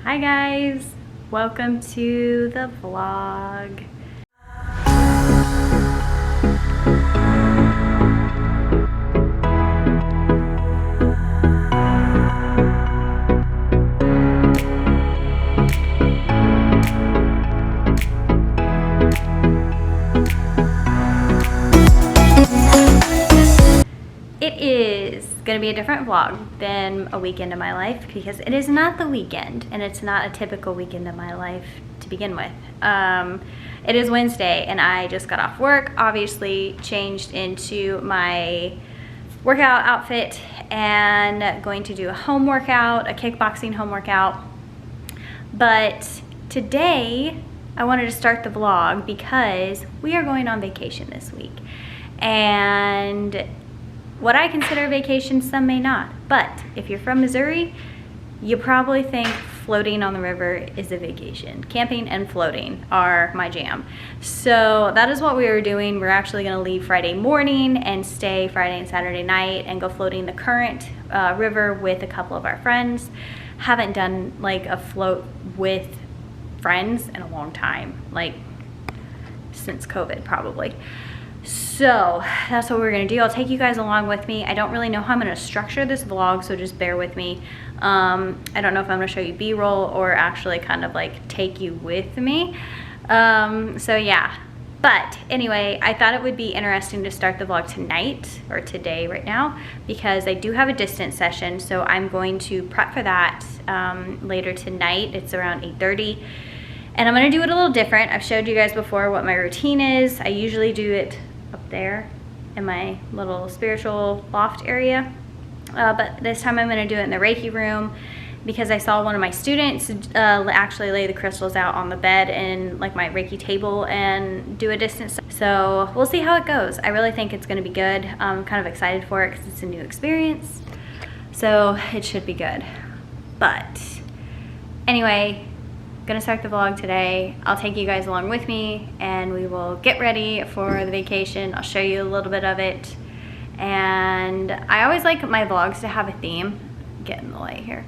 Hi guys, welcome to the vlog. It is gonna be a different vlog than a weekend of my life because it is not the weekend and it's not a typical weekend of my life to begin with. It is Wednesday and I just got off work, obviously changed into my workout outfit and going to do a home workout, a kickboxing home workout. But today I wanted to start the vlog because we are going on vacation this week. And what I consider a vacation, some may not. But if you're from Missouri, you probably think floating on the river is a vacation. Camping and floating are my jam. So that is what we were doing. We're actually gonna leave Friday morning and stay Friday and Saturday night and go floating the current river with a couple of our friends. Haven't done like a float with friends in a long time, like since COVID probably. So that's what we're gonna do. I'll take you guys along with me. I don't really know how I'm gonna structure this vlog, so just bear with me. I don't know if I'm gonna show you B-roll or actually kind of like take you with me. So yeah, but anyway, I thought it would be interesting to start the vlog tonight, or today right now, because I do have a distance session, so I'm going to prep for that later tonight. It's around 8:30. And I'm gonna do it a little different. I've showed you guys before what my routine is. I usually do it up there in my little spiritual loft area. But this time I'm gonna do it in the Reiki room because I saw one of my students actually lay the crystals out on the bed in like my Reiki table and do a distance. So we'll see how it goes. I really think it's gonna be good. I'm kind of excited for it because it's a new experience. So it should be good. But anyway, gonna start the vlog today. I'll take you guys along with me and we will get ready for the vacation. I'll show you a little bit of it. And I always like my vlogs to have a theme. Get in the light here.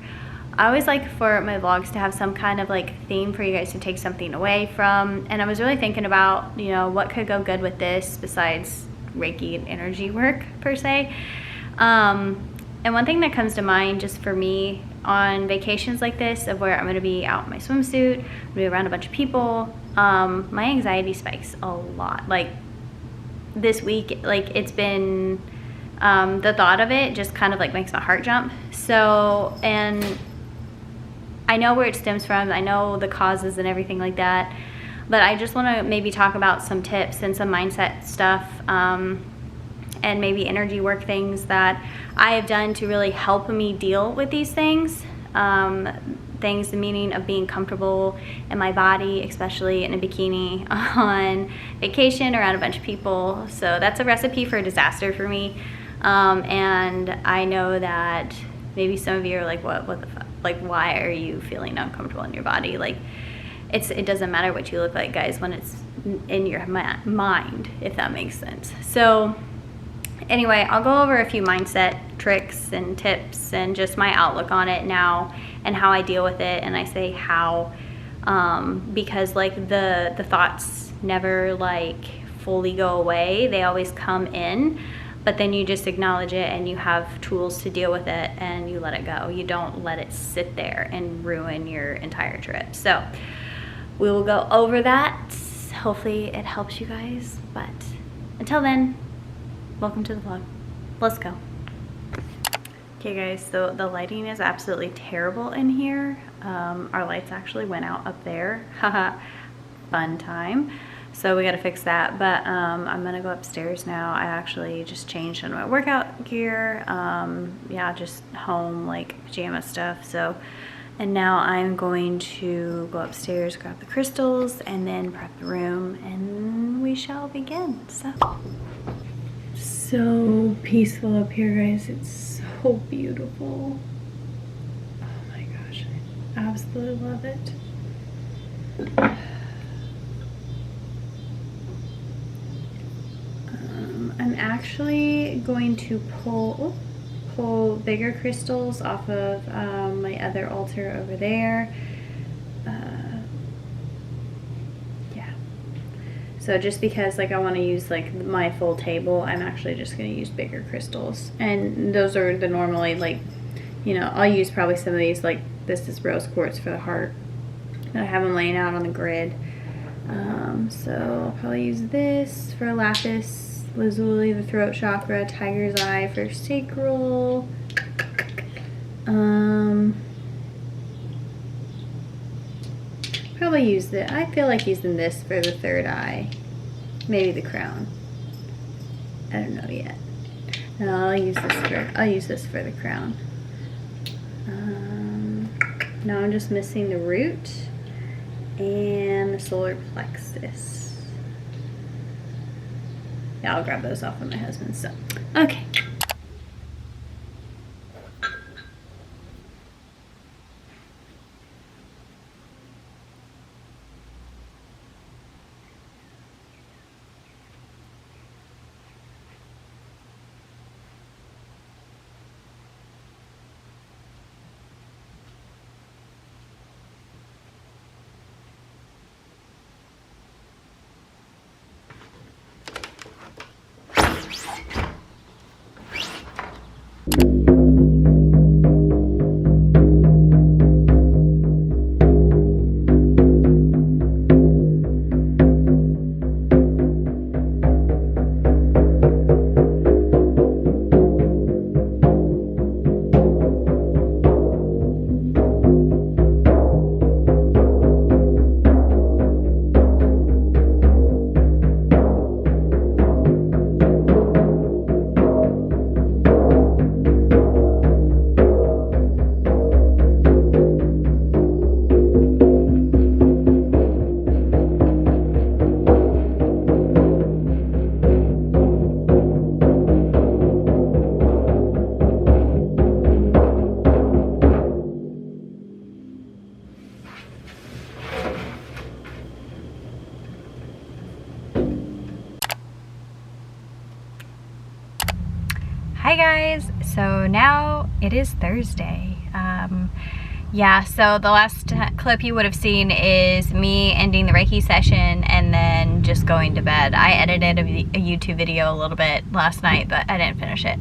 I always like for my vlogs to have some kind of like theme for you guys to take something away from. And I was really thinking about, you know, what could go good with this besides Reiki and energy work per se. And one thing that comes to mind just for me on vacations like this, of where I'm gonna be out in my swimsuit, I'm gonna be around a bunch of people, my anxiety spikes a lot. Like this week, like it's been, the thought of it just kind of like makes my heart jump. So, and I know where it stems from, I know the causes and everything like that, but I just wanna maybe talk about some tips and some mindset stuff, and maybe energy work things that I have done to really help me deal with these things. Things, the meaning of being comfortable in my body, especially in a bikini on vacation around a bunch of people. So that's a recipe for a disaster for me. And I know that maybe some of you are like, what the fuck? Like, why are you feeling uncomfortable in your body? Like, it doesn't matter what you look like, guys, when it's in your mind, if that makes sense. So anyway, I'll go over a few mindset tricks and tips and just my outlook on it now and how I deal with it. And I say how because like the thoughts never like fully go away. They always come in, but then you just acknowledge it and you have tools to deal with it and you let it go. You don't let it sit there and ruin your entire trip. So we will go over that. Hopefully it helps you guys, but until then, welcome to the vlog. Let's go. Okay guys, so the lighting is absolutely terrible in here. Our lights actually went out up there. Haha, fun time. So we gotta fix that, but I'm gonna go upstairs now. I actually just changed into my workout gear. Yeah, just home, like pajama stuff. So, and now I'm going to go upstairs, grab the crystals, and then prep the room, and we shall begin. So peaceful up here, guys. It's so beautiful. Oh my gosh, I absolutely love it. I'm actually going to pull bigger crystals off of my other altar over there. Yeah. So just because like I want to use like my full table, I'm actually just going to use bigger crystals. And those are the normally like, you know, I'll use probably some of these, like this is rose quartz for the heart. I have them laying out on the grid. So I'll probably use this for lapis lazuli, the throat chakra, tiger's eye for sacral. Probably use this. I feel like using this for the third eye, maybe the crown. I don't know yet. No, I'll use this for the crown. Now I'm just missing the root and the solar plexus. Yeah, I'll grab those off of my husband's stuff. Okay. Hi guys, so now it is Thursday. Yeah, so the last clip you would have seen is me ending the Reiki session and then just going to bed. I edited a YouTube video a little bit last night, but I didn't finish it.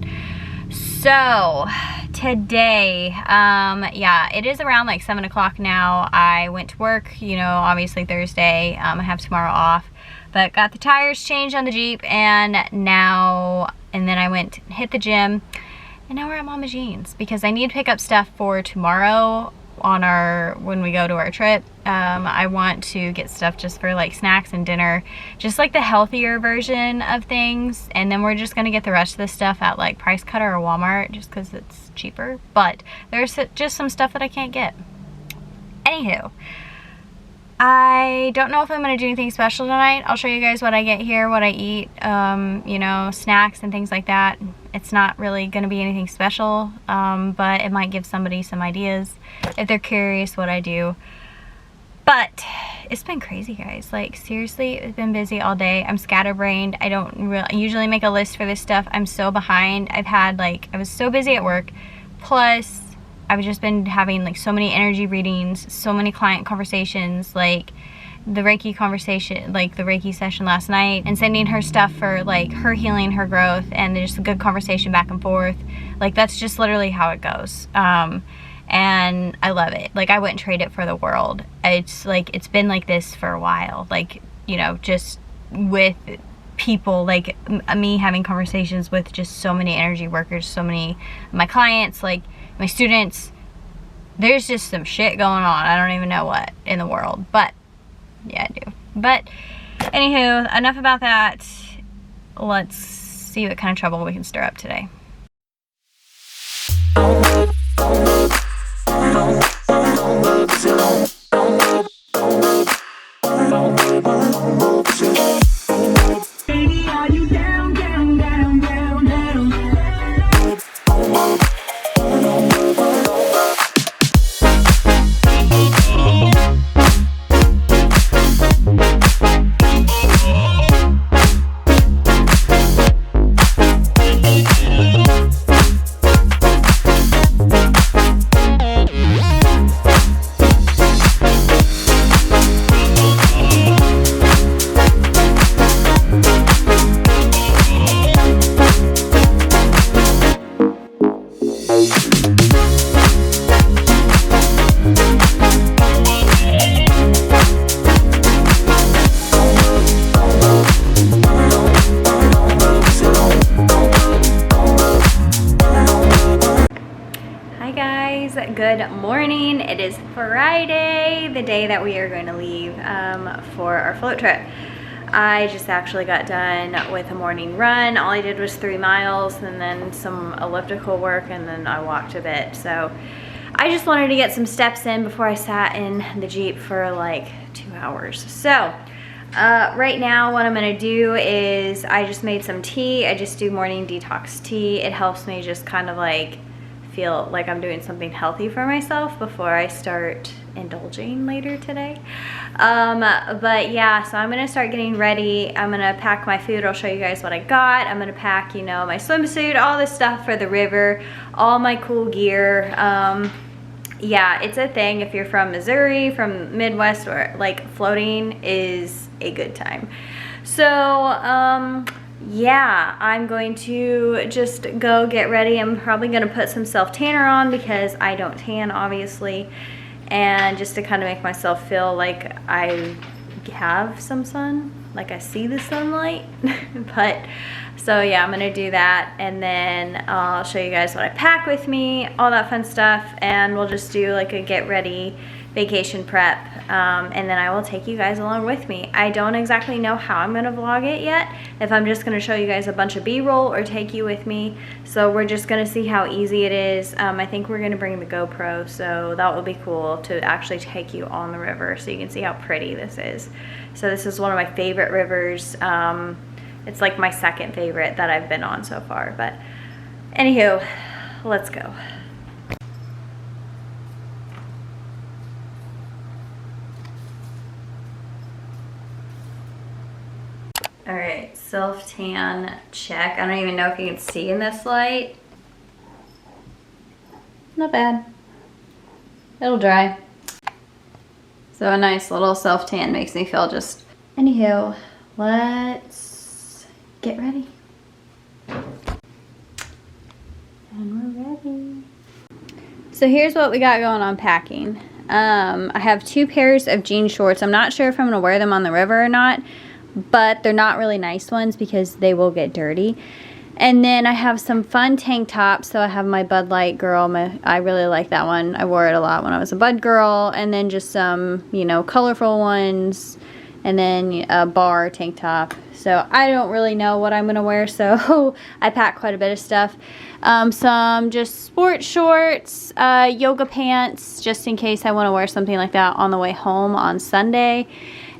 So today, yeah, it is around like 7 o'clock now. I went to work, you know, obviously Thursday. I have tomorrow off, but got the tires changed on the Jeep and then I went and hit the gym, and now we're at Mama Jean's because I need to pick up stuff for tomorrow when we go to our trip. I want to get stuff just for like snacks and dinner, just like the healthier version of things, and then we're just gonna get the rest of the stuff at like Price Cutter or Walmart just because it's cheaper, but there's just some stuff that I can't get. Anywho, I don't know if I'm going to do anything special tonight. I'll show you guys what I get here, what I eat, you know, snacks and things like that. It's not really going to be anything special, but it might give somebody some ideas if they're curious what I do. But it's been crazy, guys. Like, seriously, it's been busy all day. I'm scatterbrained. I don't usually make a list for this stuff. I'm so behind. I was so busy at work. Plus, I've just been having like so many energy readings, so many client conversations, like the Reiki conversation, like the Reiki session last night, and sending her stuff for like her healing, her growth, and just a good conversation back and forth. Like, that's just literally how it goes. And I love it. Like, I wouldn't trade it for the world. It's like, it's been like this for a while. Like, you know, just with people, like me having conversations with just so many energy workers, so many of my clients, like my students. There's just some shit going on. I don't even know what in the world, but yeah, I do. But anywho, enough about that. Let's see what kind of trouble we can stir up today. Friday, the day that we are going to leave for our float trip. I just actually got done with a morning run. All I did was 3 miles and then some elliptical work, and then I walked a bit. So I just wanted to get some steps in before I sat in the Jeep for like 2 hours. So right now what I'm gonna do is I just made some tea. I just do morning detox tea. It helps me just kind of like feel like I'm doing something healthy for myself before I start indulging later today. But yeah, so I'm gonna start getting ready. I'm gonna pack my food. I'll show you guys what I got. I'm gonna pack, you know, my swimsuit, all this stuff for the river, all my cool gear. Yeah, it's a thing if you're from Missouri, from Midwest, or like floating is a good time. So yeah, I'm going to just go get ready. I'm probably gonna put some self tanner on because I don't tan, obviously, and just to kind of make myself feel like I have some sun, like I see the sunlight. But so yeah, I'm gonna do that, and then I'll show you guys what I pack with me, all that fun stuff, and we'll just do like a get ready vacation prep, and then I will take you guys along with me. I don't exactly know how I'm gonna vlog it yet, if I'm just gonna show you guys a bunch of b-roll or take you with me. So we're just gonna see how easy it is. I think we're gonna bring the GoPro, so that will be cool to actually take you on the river so you can see how pretty this is. So this is one of my favorite rivers. It's like my second favorite that I've been on so far. But anywho, let's go. All right, self-tan check. I don't even know if you can see in this light. Not bad. It'll dry. So a nice little self-tan makes me feel just... Anywho, let's get ready. And we're ready. So here's what we got going on packing. I have 2 pairs of jean shorts. I'm not sure if I'm gonna wear them on the river or not, but they're not really nice ones because they will get dirty. And then I have some fun tank tops. So I have my Bud Light girl. I really like that one. I wore it a lot when I was a Bud girl. And then just some, you know, colorful ones. And then a bar tank top. So I don't really know what I'm gonna wear, so I packed quite a bit of stuff. Some just sport shorts, yoga pants, just in case I want to wear something like that on the way home on Sunday.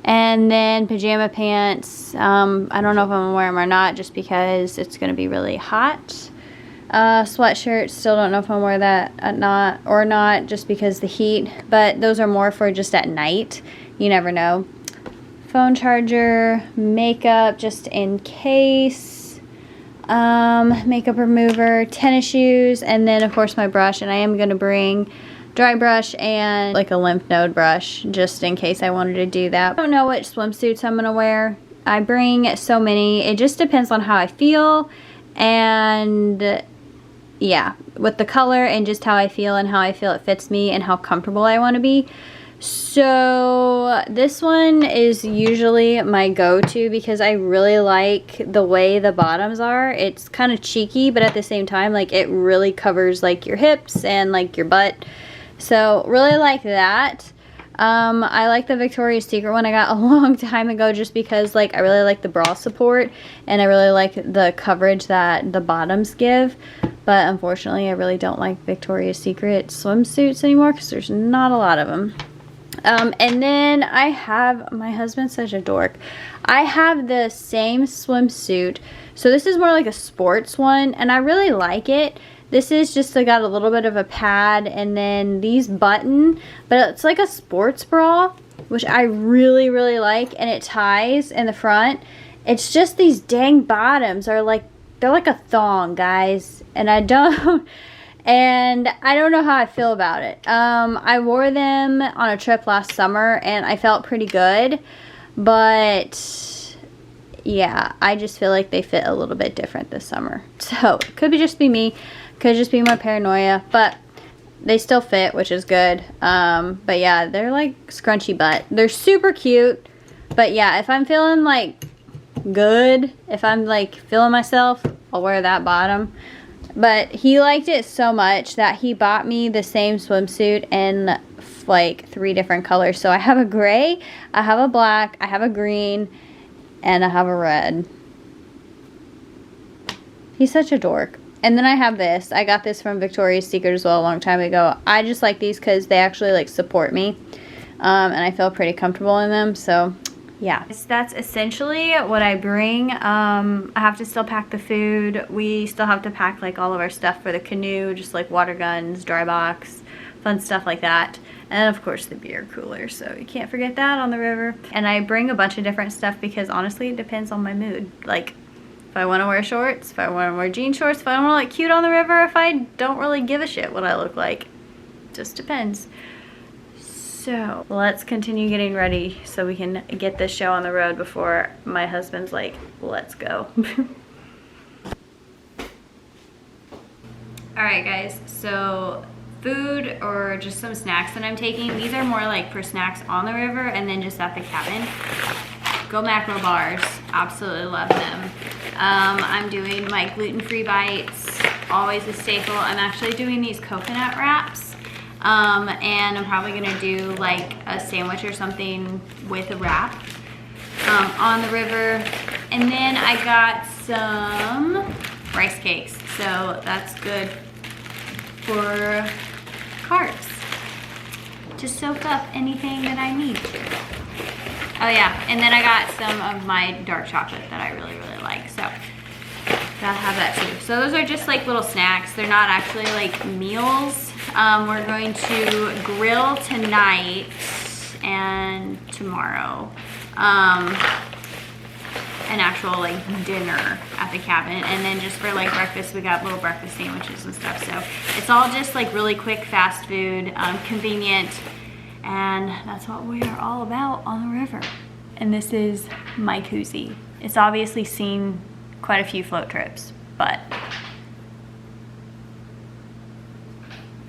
And then pajama pants. I don't know if I'm gonna wear them or not, just because it's gonna be really hot. Sweatshirt, still don't know if I'm gonna wear that or not, just because the heat. But those are more for just at night. You never know. Phone charger, makeup, just in case. Makeup remover, tennis shoes, and then of course my brush. And I am gonna bring dry brush and like a lymph node brush just in case I wanted to do that. I don't know which swimsuits I'm gonna wear. I bring so many. It just depends on how I feel, and yeah, with the color and just how I feel and how I feel it fits me and how comfortable I want to be. So this one is usually my go-to because I really like the way the bottoms are. It's kind of cheeky, but at the same time, like, it really covers like your hips and like your butt. So really like that. I like the Victoria's Secret one I got a long time ago just because, like, I really like the bra support and I really like the coverage that the bottoms give. But unfortunately, I really don't like Victoria's Secret swimsuits anymore because there's not a lot of them. And then I have, my husband's such a dork. I have the same swimsuit. So this is more like a sports one and I really like it. This is just got a little bit of a pad and then these button, but it's like a sports bra, which I really, really like, and it ties in the front. It's just these dang bottoms are like, they're like a thong, guys, and I don't know how I feel about it. I wore them on a trip last summer and I felt pretty good, but yeah, I just feel like they fit a little bit different this summer. So it could just be me. Could just be my paranoia, but they still fit, which is good. But yeah, they're like scrunchy butt. They're super cute, but yeah, if I'm feeling like good, if I'm like feeling myself, I'll wear that bottom. But he liked it so much that he bought me the same swimsuit in have like 3 different colors. So I have a gray, I have a black, I have a green, and I have a red. He's such a dork. And then I have this. I got this from Victoria's Secret as well a long time ago. I just like these because they actually like support me. And I feel pretty comfortable in them. So yeah, that's essentially what I bring. I have to still pack the food. We still have to pack like all of our stuff for the canoe, just like water guns, dry box, fun stuff like that. And of course the beer cooler, so you can't forget that on the river. And I bring a bunch of different stuff because honestly it depends on my mood. Like if I want to wear shorts, if I want to wear jean shorts, if I want to look cute on the river, if I don't really give a shit what I look like. Just depends. So let's continue getting ready so we can get this show on the road before my husband's like, let's go. Alright guys, so food or just some snacks that I'm taking. These are more like for snacks on the river and then just at the cabin. Go macro bars, absolutely love them. I'm doing my gluten-free bites, always a staple. I'm actually doing these coconut wraps. And I'm probably gonna do like a sandwich or something with a wrap on the river. And then I got some rice cakes, so that's good for carbs. To soak up anything that I need to. Oh yeah, and then I got some of my dark chocolate that I really, really like, so gotta have that too. So those are just like little snacks. They're not actually like meals. We're going to grill tonight and tomorrow. An actual like dinner at the cabin, and then just for like breakfast we got little breakfast sandwiches and stuff. So it's all just like really quick, fast food, convenient, and that's what we are all about on the river. And this is my koozie. It's obviously seen quite a few float trips, but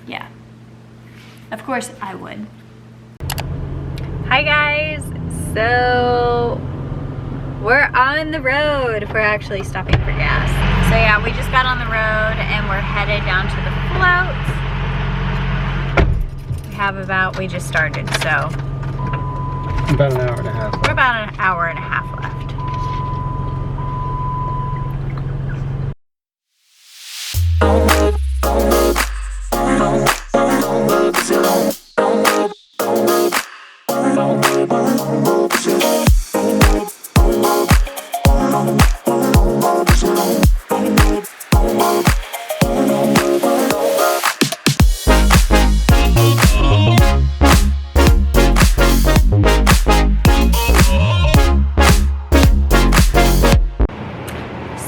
yeah, of course I would. Hi guys, so we're on the road. We're actually stopping for gas. So yeah, we just got on the road and we're headed down to the float. We just started, so. About an hour and a half. We're about an hour and a half left.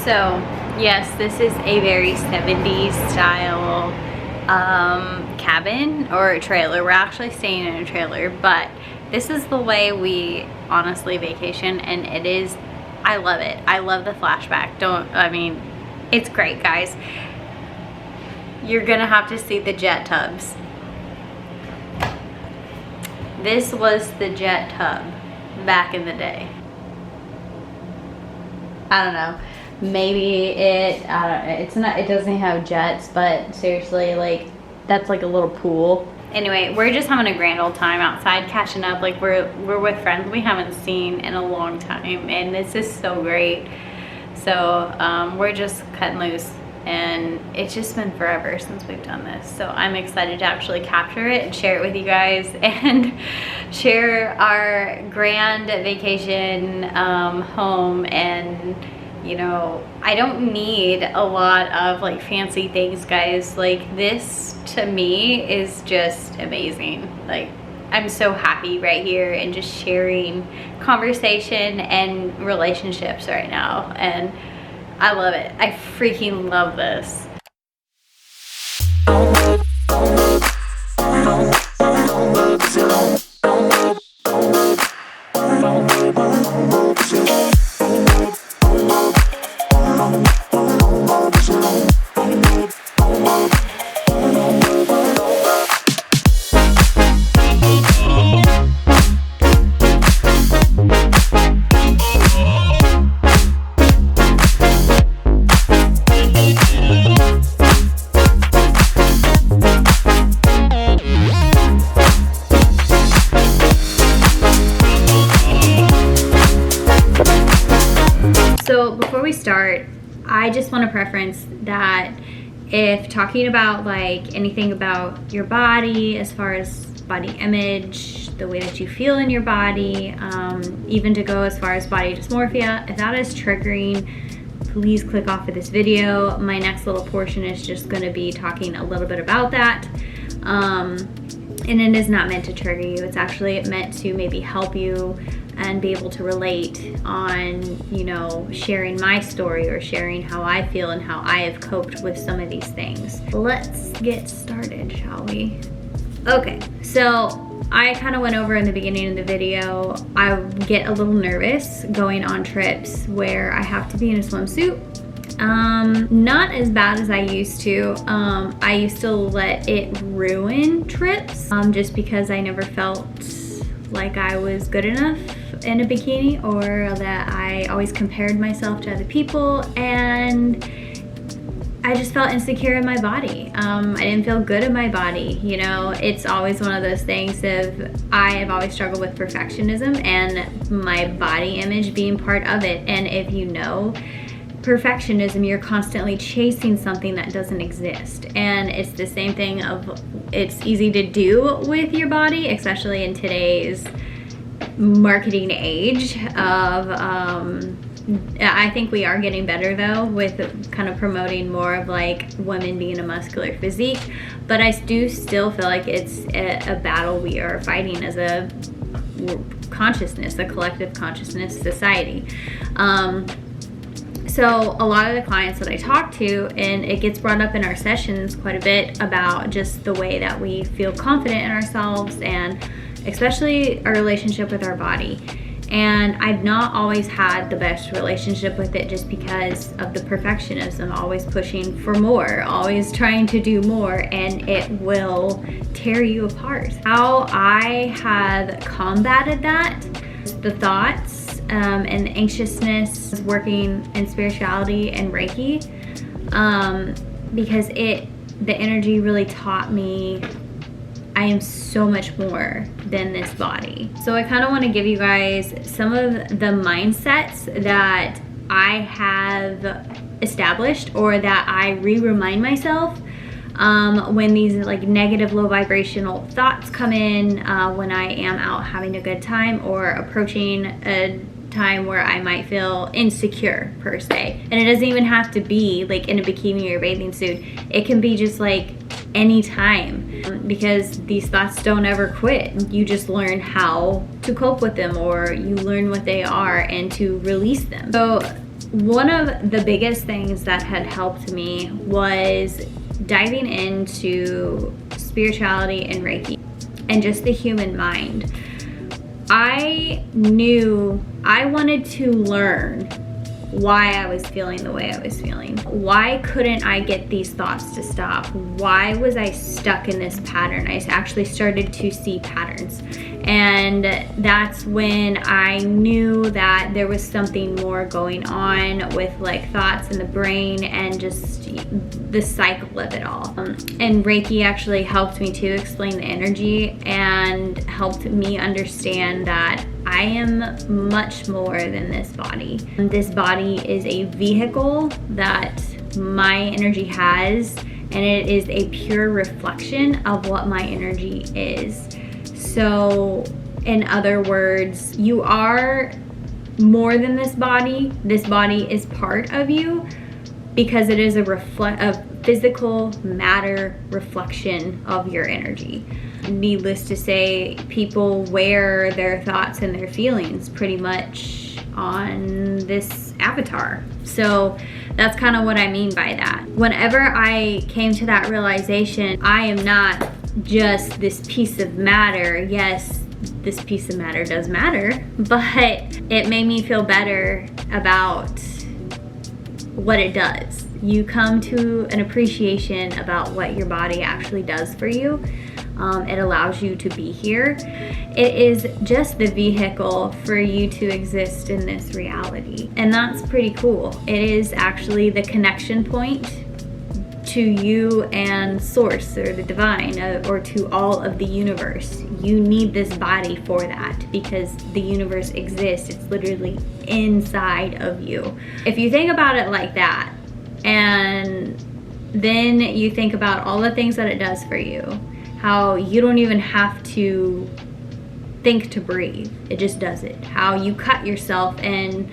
So yes, this is a very 70s style cabin or trailer. We're actually staying in a trailer, but this is the way we honestly vacation, and it is, I love it. I love the flashback. It's great, guys. You're gonna have to see the jet tubs. This was the jet tub back in the day. I don't know. Maybe it doesn't have jets, but seriously, like, that's like a little pool. Anyway, we're just having a grand old time outside, catching up. Like, we're with friends we haven't seen in a long time, and this is so great. So we're just cutting loose, and it's just been forever since we've done this. So I'm excited to actually capture it and share it with you guys, and share our grand vacation home. And you know, I don't need a lot of like fancy things, guys. Like, this to me is just amazing. Like, I'm so happy right here and just sharing conversation and relationships right now, and I love it. I freaking love this. before we start, I just want to preference that if talking about like anything about your body as far as body image, the way that you feel in your body, even to go as far as body dysmorphia, if that is triggering, please click off of this video. My next little portion is just going to be talking a little bit about that. And it is not meant to trigger you. It's actually meant to maybe help you and be able to relate on, you know, sharing my story or sharing how I feel and how I have coped with some of these things. Let's get started, shall we? Okay, so I kind of went over in the beginning of the video, I get a little nervous going on trips where I have to be in a swimsuit. Not as bad as I used to. I used to let it ruin trips just because I never felt like I was good enough in a bikini, or that I always compared myself to other people, and I just felt insecure in my body. I didn't feel good in my body. You know, it's always one of those things of, I have always struggled with perfectionism and my body image being part of it. And if you know perfectionism, you're constantly chasing something that doesn't exist. And it's the same thing of, it's easy to do with your body, especially in today's marketing age of, I think we are getting better though with kind of promoting more of like women being a muscular physique, but I do still feel like it's a battle we are fighting as a consciousness, a collective consciousness society. So a lot of the clients that I talk to, and it gets brought up in our sessions quite a bit about just the way that we feel confident in ourselves, and especially our relationship with our body. And I've not always had the best relationship with it just because of the perfectionism, always pushing for more, always trying to do more, and it will tear you apart. How I have combated that, the thoughts and anxiousness, working in spirituality and Reiki, because the energy really taught me I am so much more than this body. So I kind of want to give you guys some of the mindsets that I have established, or that I remind myself when these like negative low vibrational thoughts come in, when I am out having a good time or approaching a time where I might feel insecure per se. And it doesn't even have to be like in a bikini or a bathing suit. It can be just like any time, because these thoughts don't ever quit. You just learn how to cope with them, or you learn what they are and to release them. So one of the biggest things that had helped me was diving into spirituality and Reiki and just the human mind. I knew I wanted to learn why I was feeling the way I was feeling. Why couldn't I get these thoughts to stop? Why was I stuck in this pattern? I actually started to see patterns. And that's when I knew that there was something more going on with like thoughts in the brain and just the cycle of it all. And Reiki actually helped me to explain the energy and helped me understand that I am much more than this body. This body is a vehicle that my energy has, and it is a pure reflection of what my energy is. So in other words, you are more than this body. This body is part of you because it is a physical matter reflection of your energy. Needless to say, people wear their thoughts and their feelings pretty much on this avatar. So that's kind of what I mean by that. Whenever I came to that realization, I am not just this piece of matter. Yes, this piece of matter does matter, but it made me feel better about what it does. You come to an appreciation about what your body actually does for you. It allows you to be here. It is just the vehicle for you to exist in this reality. And that's pretty cool. It is actually the connection point to you and source or the divine or to all of the universe. You need this body for that because the universe exists. It's literally inside of you. If you think about it like that, and then you think about all the things that it does for you, how you don't even have to think to breathe, it just does it. How you cut yourself and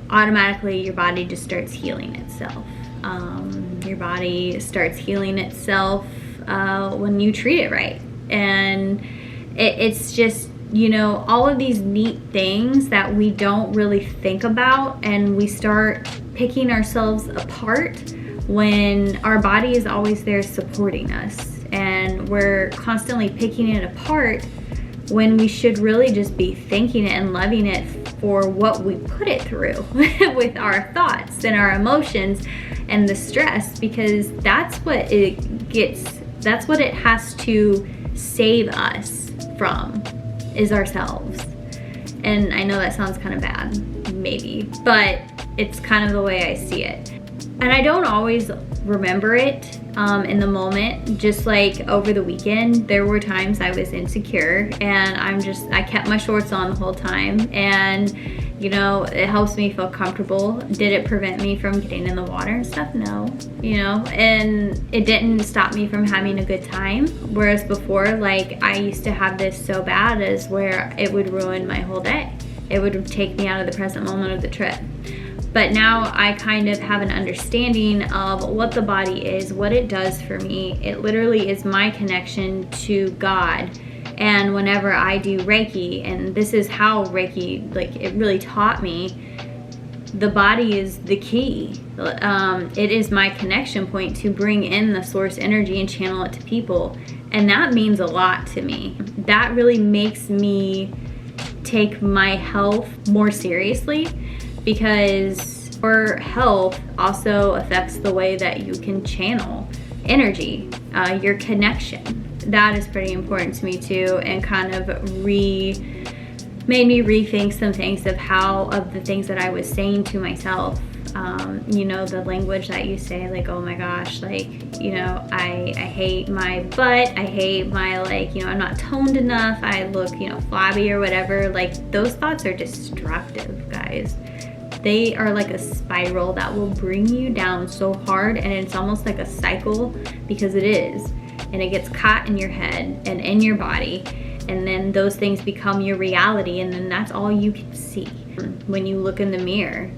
automatically your body just starts healing itself. Your body starts healing itself when you treat it right. And it's just, you know, all of these neat things that we don't really think about, and we start picking ourselves apart when our body is always there supporting us, and we're constantly picking it apart when we should really just be thanking it and loving it for what we put it through with our thoughts and our emotions and the stress, because that's what it has to save us from, is ourselves. And I know that sounds kind of bad, maybe, but it's kind of the way I see it. And I don't always remember it in the moment. Just like over the weekend, there were times I was insecure, and I kept my shorts on the whole time, and you know, it helps me feel comfortable. Did it prevent me from getting in the water and stuff? No, you know, and it didn't stop me from having a good time. Whereas before, like, I used to have this so bad as where it would ruin my whole day. It would take me out of the present moment of the trip. But now I kind of have an understanding of what the body is, what it does for me. It literally is my connection to God. And whenever I do Reiki, and this is how Reiki, like, it really taught me, the body is the key. It is my connection point to bring in the source energy and channel it to people. And that means a lot to me. That really makes me take my health more seriously, because your health also affects the way that you can channel energy, your connection. That is pretty important to me too, and kind of made me rethink some things of the things that I was saying to myself. You know, the language that you say, like, oh my gosh, like, you know, I hate my butt, I hate my, like, you know, I'm not toned enough, I look, you know, flabby or whatever. Like, those thoughts are destructive, guys. They are like a spiral that will bring you down so hard, and it's almost like a cycle, because it is. And it gets caught in your head and in your body, and then those things become your reality, and then that's all you can see. When you look in the mirror,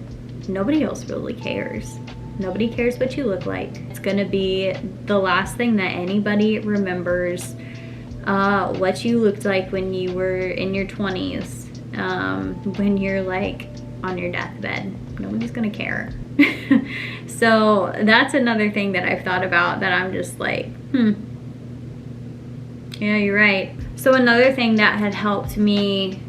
nobody else really cares. Nobody cares what you look like. It's gonna be the last thing that anybody remembers, what you looked like when you were in your 20s, when you're like on your deathbed. Nobody's gonna care. So that's another thing that I've thought about, that I'm just like, yeah, you're right. So another thing that had helped me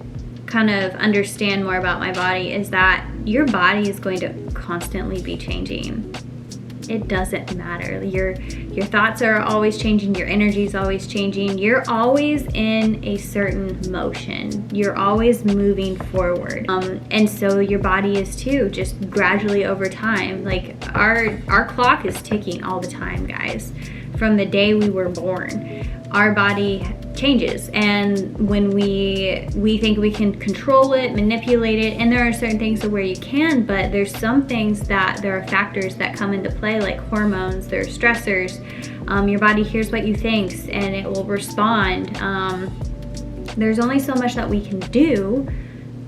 kind of understand more about my body is that your body is going to constantly be changing. It doesn't matter. Your thoughts are always changing, your energy is always changing. You're always in a certain motion. You're always moving forward. And so your body is too, just gradually over time. Like, our clock is ticking all the time, guys. From the day we were born, our body changes, and when we think we can control it, manipulate it, and there are certain things where you can, but there's some things that there are factors that come into play, like hormones, there are stressors. Your body hears what you think and it will respond. There's only so much that we can do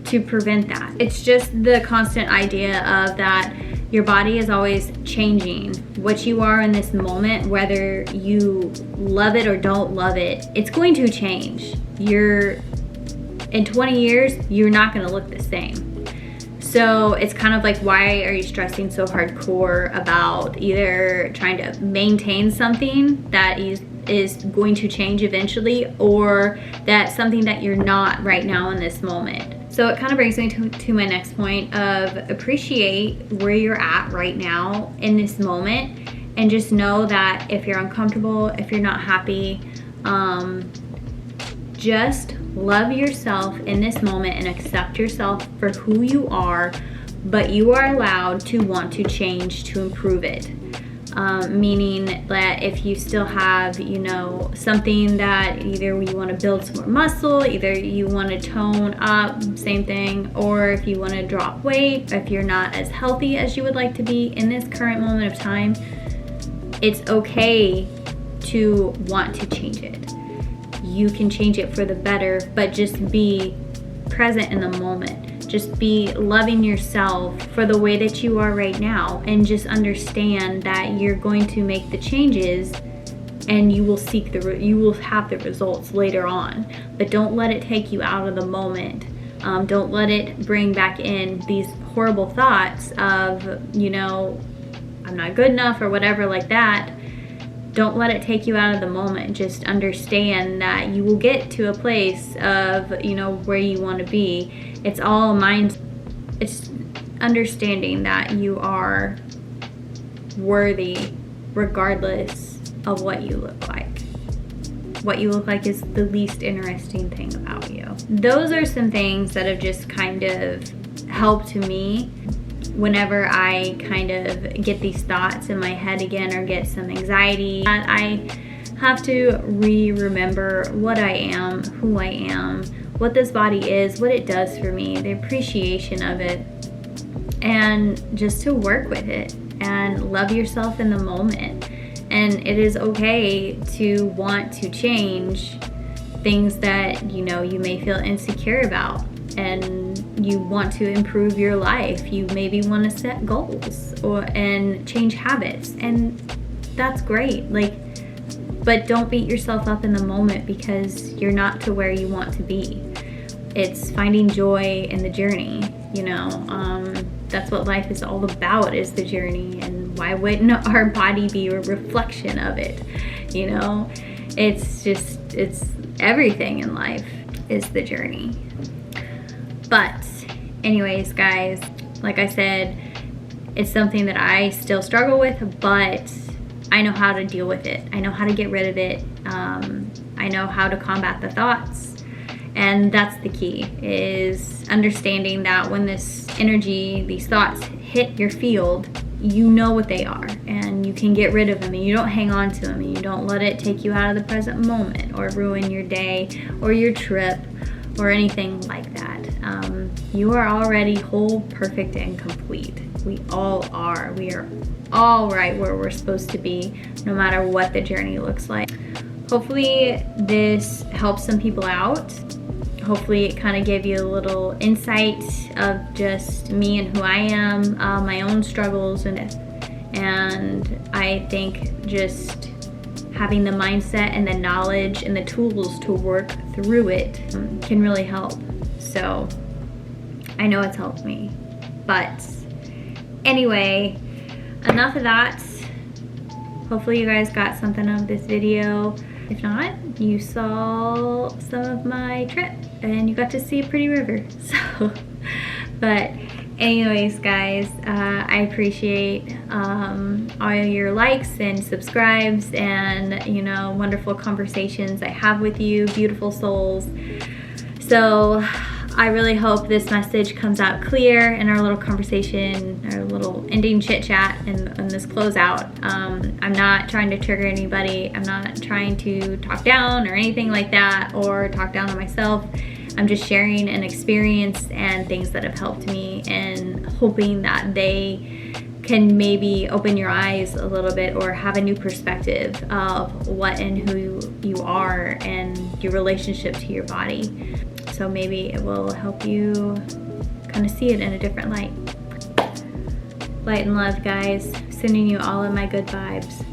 to prevent that. It's just the constant idea of that your body is always changing. What you are in this moment, whether you love it or don't love it, it's going to change. In 20 years, you're not gonna look the same. So it's kind of like, why are you stressing so hardcore about either trying to maintain something that is going to change eventually, or that's something that you're not right now in this moment? So it kind of brings me to my next point of appreciate where you're at right now in this moment, and just know that if you're uncomfortable, if you're not happy, just love yourself in this moment and accept yourself for who you are, but you are allowed to want to change to improve it. meaning that if you still have, you know, something that either you want to build some more muscle, either you want to tone up, same thing, or if you want to drop weight, if you're not as healthy as you would like to be in this current moment of time, it's okay to want to change it. You can change it for the better, but just be present in the moment. Just be loving yourself for the way that you are right now, and just understand that you're going to make the changes and you will you will have the results later on. But don't let it take you out of the moment. Don't let it bring back in these horrible thoughts of, you know, I'm not good enough or whatever like that. Don't let it take you out of the moment. Just understand that you will get to a place of, you know, where you want to be. It's all mind. It's understanding that you are worthy regardless of what you look like. What you look like is the least interesting thing about you. Those are some things that have just kind of helped me whenever I kind of get these thoughts in my head again or get some anxiety. I have to remember what I am, who I am, what this body is, what it does for me, the appreciation of it, and just to work with it and love yourself in the moment. And it is okay to want to change things that, you know, you may feel insecure about, and you want to improve your life. You maybe want to set goals and change habits, and that's great. But don't beat yourself up in the moment because you're not to where you want to be. It's finding joy in the journey, you know. That's what life is all about, is the journey. And why wouldn't our body be a reflection of it, you know? It's everything in life is the journey. But anyways, guys, like I said, it's something that I still struggle with, but I know how to deal with it. I know how to get rid of it. I know how to combat the thoughts. And that's the key, is understanding that when this energy, these thoughts hit your field, you know what they are, and you can get rid of them, and you don't hang on to them, and you don't let it take you out of the present moment or ruin your day or your trip or anything like that. You are already whole, perfect, and complete. We all are. We are all right where we're supposed to be, no matter what the journey looks like. Hopefully this helps some people out. Hopefully it kind of gave you a little insight of just me and who I am, my own struggles, and I think just having the mindset and the knowledge and the tools to work through it can really help. So I know it's helped me. But anyway, enough of that. Hopefully you guys got something out of this video. If not, you saw some of my trip and you got to see a pretty river. So, but anyways, guys, I appreciate all your likes and subscribes and, you know, wonderful conversations I have with you, beautiful souls. So I really hope this message comes out clear in our little conversation, our little ending chit chat and this closeout. I'm not trying to trigger anybody. I'm not trying to talk down or anything like that, or talk down on myself. I'm just sharing an experience and things that have helped me, and hoping that they can maybe open your eyes a little bit or have a new perspective of what and who you are and your relationship to your body. So maybe it will help you kind of see it in a different light. Light and love, guys. Sending you all of my good vibes.